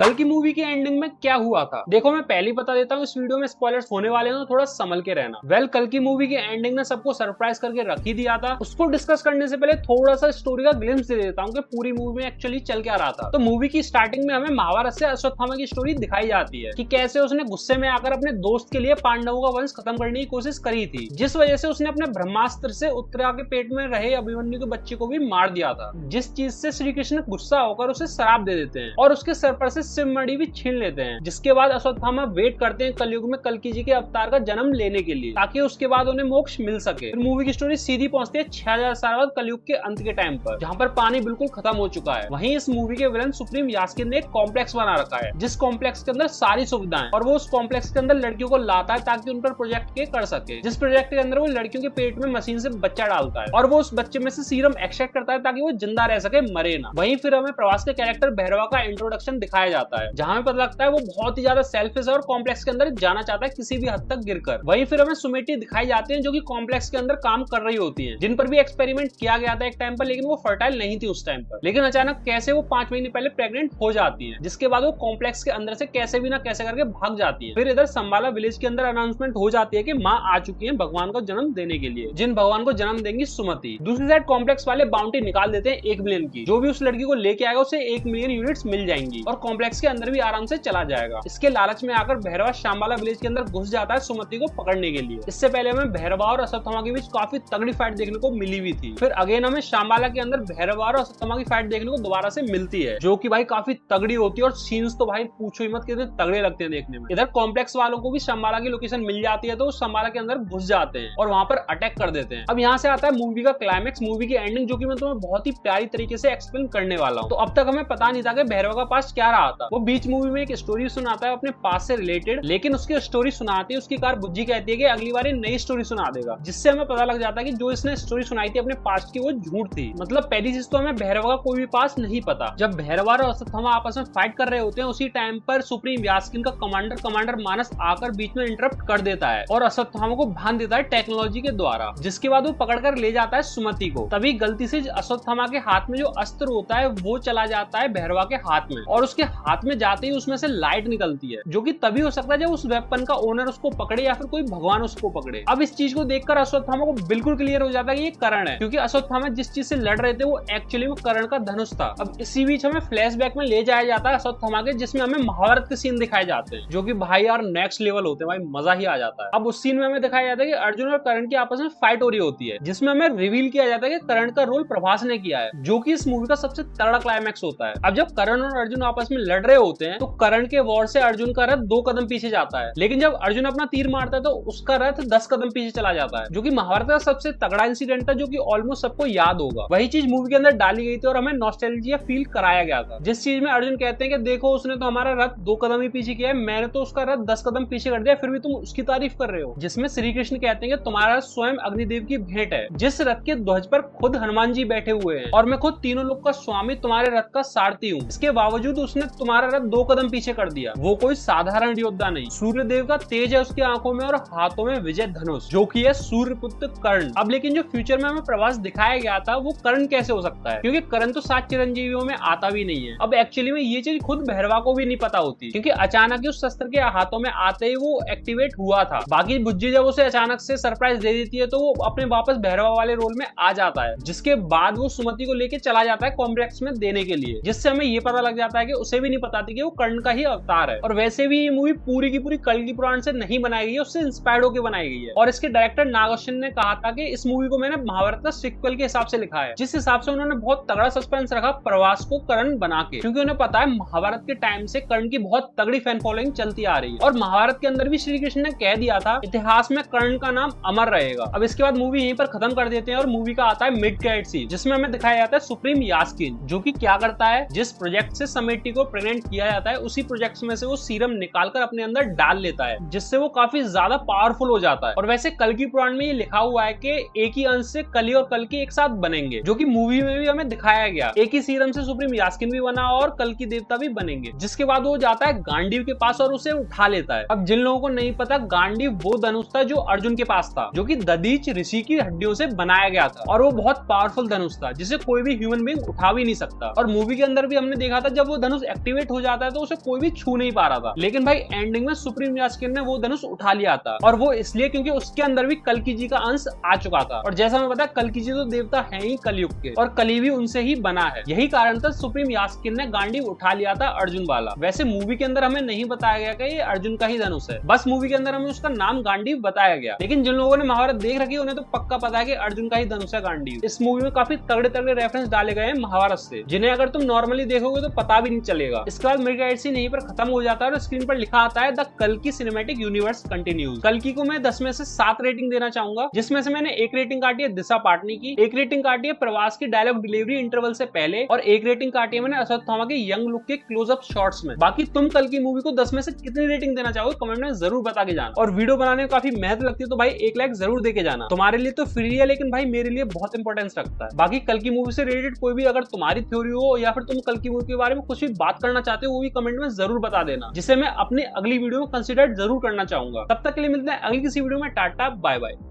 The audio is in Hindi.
कल की मूवी की एंडिंग में क्या हुआ था देखो, मैं पहले ही बता देता हूँ, इस वीडियो में स्पॉयलर्स होने वाले हैं तो थोड़ा संभल के रहना। कल की मूवी की एंडिंग ने सबको सरप्राइज करके रख ही दिया था। उसको डिस्कस करने से पहले थोड़ा सा स्टोरी का ग्लिम्स दे देता हूँ कि पूरी मूवी में एक्चुअली चल क्या रहा था। तो मूवी की स्टार्टिंग में हमें महाभारत से अश्वत्थामा की स्टोरी दिखाई जाती है कि कैसे उसने गुस्से में आकर अपने दोस्त के लिए पांडवों का वंश खत्म करने की कोशिश करी थी, जिस वजह से उसने अपने ब्रह्मास्त्र से उत्तरा के पेट में रहे अभिमन्यु के बच्चे को भी मार दिया था, जिस चीज से श्री कृष्ण गुस्सा होकर उसे श्राप दे देते हैं और उसके सर पर से सिमड़ी भी छीन लेते हैं। जिसके बाद अश्वत्थामा वेट करते हैं कलयुग में कल्कि जी के अवतार का जन्म लेने के लिए, ताकि उसके बाद उन्हें मोक्ष मिल सके। फिर मूवी की स्टोरी सीधी पहुंचती है 6000 साल बाद कलयुग के अंत के टाइम पर, जहां पर पानी बिल्कुल खत्म हो चुका है। वहीं इस मूवी के विलन सुप्रीम यास्किन ने एक कॉम्प्लेक्स बना रखा है, जिस कॉम्प्लेक्स के अंदर सारी सुविधाएं, और वो उस कॉम्प्लेक्स के अंदर लड़कियों को लाता है ताकि उन पर प्रोजेक्ट के कर सके। जिस प्रोजेक्ट के अंदर वो लड़कियों के पेट में मशीन से बच्चा डालता है और वो उस बच्चे में से सीरम एक्सट्रैक्ट करता है ताकि वो जिंदा रह सके, मरे ना। वहीं फिर हमें प्रवास के कैरेक्टर भैरवा का इंट्रोडक्शन दिखाया जाता है, जहां हमें पता लगता है वो बहुत ही ज्यादा सेल्फिश है और कॉम्प्लेक्स के अंदर जाना चाहता है किसी भी हद तक गिरकर। वहीं फिर हमें सुमेटी दिखाई जाती है जो कि कॉम्प्लेक्स के अंदर काम कर रही होती है, जिन पर भी एक्सपेरिमेंट किया गया था एक टाइम पर, लेकिन वो फर्टाइल नहीं थी उस टाइम पर। लेकिन अचानक कैसे वो 5 महीने पहले प्रेग्नेंट हो जाती है, जिसके बाद वो कॉम्प्लेक्स के अंदर से कैसे भी ना कैसे करके भाग जाती है। फिर इधर संबाला विलेज के अंदर अनाउंसमेंट हो जाती है कि माँ आ चुकी है भगवान को जन्म देने के लिए, जिन भगवान को जन्म देंगी सुमति। दूसरी साइड कॉम्प्लेक्स वाले बाउंटी निकाल देते हैं 1 मिलियन की, जो भी उस लड़की को लेके आएगा उसे 1 मिलियन यूनिट्स मिल जाएंगी और कॉम्प्लेक्स के अंदर भी आराम से चला जाएगा। इसके लालच में आकर भैरवा शांबाला विलेज के अंदर घुस जाता है सुमति को पकड़ने के लिए। इससे पहले हमें भैरवा और अश्वत्थामा के बीच काफी तगड़ी फाइट देखने को मिली हुई थी। फिर अगेन हमें शांबाला के अंदर भैरवा और अश्वत्थामा की फाइट देखने को दोबारा से मिलती है, जो कि भाई काफी तगड़ी होती है और सीन्स तो भाई पूछो ही मत कितने तगड़े लगते हैं देखने में। इधर कॉम्प्लेक्स वालों को भी शांबाला की लोकेशन मिल जाती है, तो शांबाला के अंदर घुस जाते हैं और वहां पर अटैक कर देते हैं। अब यहाँ से आता है मूवी का क्लाइमेक्स, मूवी की एंडिंग, जो कि मैं तुम्हें बहुत ही प्यारी तरीके से एक्सप्लेन करने वाला हूँ। तो अब तक हमें पता नहीं था कि भैरवा का पास क्या रहा था। वो बीच मूवी में एक स्टोरी सुनाता है अपने पास से रिलेटेड, लेकिन उसकी स्टोरी सुनाती है उसकी कार बुज्जी कहती है कि अगली बार नई स्टोरी सुना देगा, जिससे हमें पता लग जाता है कि जो इसने स्टोरी सुनाई थी अपने पास्ट की वो झूठ थी। मतलब पहली चीज तो हमें भैरवा का कोई भी पास नहीं पता। जब भैरवा और अश्वत्थामा आपस में फाइट कर रहे होते हैं, उसी टाइम पर सुप्रीम यास्किन का कमांडर मानस आकर बीच में इंटरप्ट कर देता है और अश्वत्थामा को बांध देता है टेक्नोलॉजी के द्वारा, जिसके बाद वो पकड़कर ले जाता है सुमति को। तभी गलती से अश्वत्थामा के हाथ में जो अस्त्र होता है वो चला जाता है भैरवा के हाथ में, और उसके हाथ में जाते ही उसमें से लाइट निकलती है, जो कि तभी हो सकता है जब उस वेपन का ओनर उसको पकड़े या फिर कोई भगवान उसको पकड़े। अब इस चीज को देखकर अश्वत्थामा को बिल्कुल क्लियर हो जाता है कि ये कर्ण है, क्योंकि अश्वत्थामा जिस चीज से लड़ रहे थे वो एक्चुअली में कर्ण का धनुष था। अब इसी बीच हमें फ्लैशबैक में ले जाया जाता है अश्वत्थामा के, जिसमें हमें महाभारत के सीन दिखाए जाते हैं, जो कि भाई यार नेक्स्ट लेवल होते हैं, भाई मजा ही आ जाता है। अब उस सीन में हमें दिखाया जाता है कि अर्जुन और कर्ण की आपस में फाइट हो रही होती है, जिसमें हमें रिवील किया जाता है कि कर्ण का रोल प्रभास ने किया है, जो कि इस मूवी का सबसे तगड़ा क्लाइमैक्स होता है। अब जब कर्ण और अर्जुन आपस में लड़ रहे होते हैं तो कर्ण के वॉर से अर्जुन का रथ 2 कदम पीछे जाता है, लेकिन जब अर्जुन अपना तीर मारता है तो उसका रथ 10 कदम पीछे चला जाता है, जो कि महाभारत का सबसे तगड़ा इंसिडेंट था, जो कि ऑलमोस्ट सबको याद होगा। वही चीज मूवी के अंदर डाली गई थी और हमें नॉस्टैल्जिया फील कराया गया था, जिस चीज में अर्जुन कहते हैं कि देखो उसने तो हमारा रथ 2 कदम ही पीछे किया है, मैंने तो उसका रथ 10 कदम पीछे कर दिया, फिर भी तुम उसकी तारीफ कर रहे हो। जिसमें श्री कृष्ण कहते हैं कि तुम्हारा स्वयं अग्निदेव की भेंट है, जिस रथ के ध्वज पर खुद हनुमान जी बैठे हुए हैं और मैं खुद तीनों लोग का स्वामी तुम्हारे रथ का सारथी हूँ, इसके बावजूद उसने तुम्हारा रथ 2 कदम पीछे कर दिया। वो कोई साधारण योद्धा नहीं, सूर्य देव का तेज है उसकी आंखों में और हाथों में विजय धनुष, जो कि है सूर्यपुत्र कर्ण। अब लेकिन जो फ्यूचर में हमें प्रभास दिखाया गया था वो कर्ण कैसे हो सकता है, क्योंकि कर्ण तो 7 चिरंजीवियों में आता भी नहीं है। अब एक्चुअली में ये चीज खुद भैरवा को भी नहीं पता होती, क्योंकि अचानक ही उस शस्त्र के हाथों में आते ही वो एक्टिवेट हुआ था। बाकी बुज्जी जब उसे अचानक से सरप्राइज दे देती है तो वो अपने वापस भैरवा वाले रोल में आ जाता है, जिसके बाद वो सुमति को लेके चला जाता है कॉम्प्लेक्स में देने के लिए, जिससे हमें ये पता लग जाता है कि उसे भी नहीं पता थी कि वो कर्ण का ही अवतार है। और वैसे भी ये मूवी पूरी की पूरी कल्कि पुराण से नहीं बनाई गई है, उससे इंस्पायर्ड होकर बनाई गई है। और इसके डायरेक्टर नाग अश्विन ने कहा था कि इस मूवी को मैंने महाभारत का सिक्वल के हिसाब से लिखा है, जिस हिसाब से उन्होंने बहुत तगड़ा सस्पेंस रखा प्रवास को कर्ण बना के, क्योंकि उन्हें पता है महाभारत के टाइम से कर्ण की बहुत तगड़ी फैन फॉलोइंग चलती आ रही है और महाभारत के अंदर भी श्री कृष्ण ने कह दिया था इतिहास में कर्ण का नाम अमर रहेगा। अब इसके बाद मूवी यहीं पर खत्म कर देते हैं और मूवी का आता है मिड क्रेडिट सीन, जिसमें हमें दिखाया जाता है सुप्रीम यास्किन, जो कि क्या करता है, जिस प्रोजेक्ट से समेटी को प्रेग्नेंट किया जाता है उसी प्रोजेक्ट में से वो सीरम निकालकर अपने अंदर डाल लेता है, जिससे वो काफी ज्यादा पावरफुल हो जाता है। और वैसे कल्कि पुराण में ये लिखा हुआ है कि एक ही अंश से कली और कल्कि एक साथ बनेंगे, जो कि मूवी में भी हमें दिखाया गया। एक ही सीरम से सुप्रीम यास्किन भी बना और कल्कि देवता भी बनेंगे। जिसके बाद वो जाता है गांडीव के पास और उसे उठा लेता है। अब जिन लोगों को नहीं पता, गांडीव वो धनुष था जो अर्जुन के पास था, जो कि दधीच ऋषि की हड्डियों से बनाया गया था और वो बहुत पावरफुल धनुष था जिसे कोई भी ह्यूमन बीइंग उठा भी नहीं सकता। और मूवी के अंदर भी हमने देखा था जब वो धनुष एक्टिवेट हो जाता है तो उसे कोई भी छू नहीं पा रहा था। लेकिन भाई एंडिंग में सुप्रीम यास्किन ने वो धनुष उठा लिया था, और वो इसलिए क्योंकि उसके अंदर भी कल्कि जी का अंश आ चुका था। और जैसा मैं बताया, कल्कि जी तो देवता है ही कलयुग के, और कली भी उनसे ही बना है। यही कारण था सुप्रीम यास्किन ने गांडीव उठा लिया था अर्जुन वाला। वैसे मूवी के अंदर हमें नहीं बताया गया कि ये अर्जुन का ही धनुष है, बस मूवी के अंदर हमें उसका नाम गांडीव बताया गया। लेकिन जिन लोगों ने महाभारत देख रखी है उन्हें तो पक्का पता है कि अर्जुन का ही धनुष है गांडीव। इस मूवी में काफी तगड़े तगड़े रेफरेंस डाले गए हैं महाभारत से, जिन्हें अगर तुम नॉर्मली देखोगे तो पता भी नहीं चलेगा। इसके बाद मेरी गाइड सीन यहीं पर खत्म हो जाता है और स्क्रीन पर लिखा आता है द कल्कि सिनेमैटिक यूनिवर्स कंटिन्यूज। कल्कि को मैं 10 में से 7 रेटिंग देना चाहूंगा, जिसमें से मैंने एक रेटिंग काटी है दिशा पाटनी की, एक रेटिंग काटी है प्रवास की डायलॉग डिलीवरी इंटरवल से पहले, और एक रेटिंग काटी है मैंने अश्वत्थामा के यंग लुक के क्लोजअप शॉट्स में। बाकी तुम कल्कि मूवी को 10 में से कितनी रेटिंग देना चाहोगे कमेंट में जरूर बता के जाना। और वीडियो बनाने में काफी मेहनत लगती है तो भाई एक लाइक जरूर देके जाना। तुम्हारे लिए तो फ्री है, लेकिन भाई मेरे लिए बहुत इंपॉर्टेंस रखता है। बाकी कल्कि मूवी से रिलेटेड कोई भी अगर तुम्हारी थ्योरी हो या फिर तुम कल्कि मूवी के बारे में कुछ भी बात करना चाहते हो वो भी कमेंट में जरूर बता देना, जिसे मैं अपनी अगली वीडियो में कंसिडर जरूर करना चाहूंगा। तब तक के लिए मिलते हैं अगली किसी वीडियो में। Tata bye bye.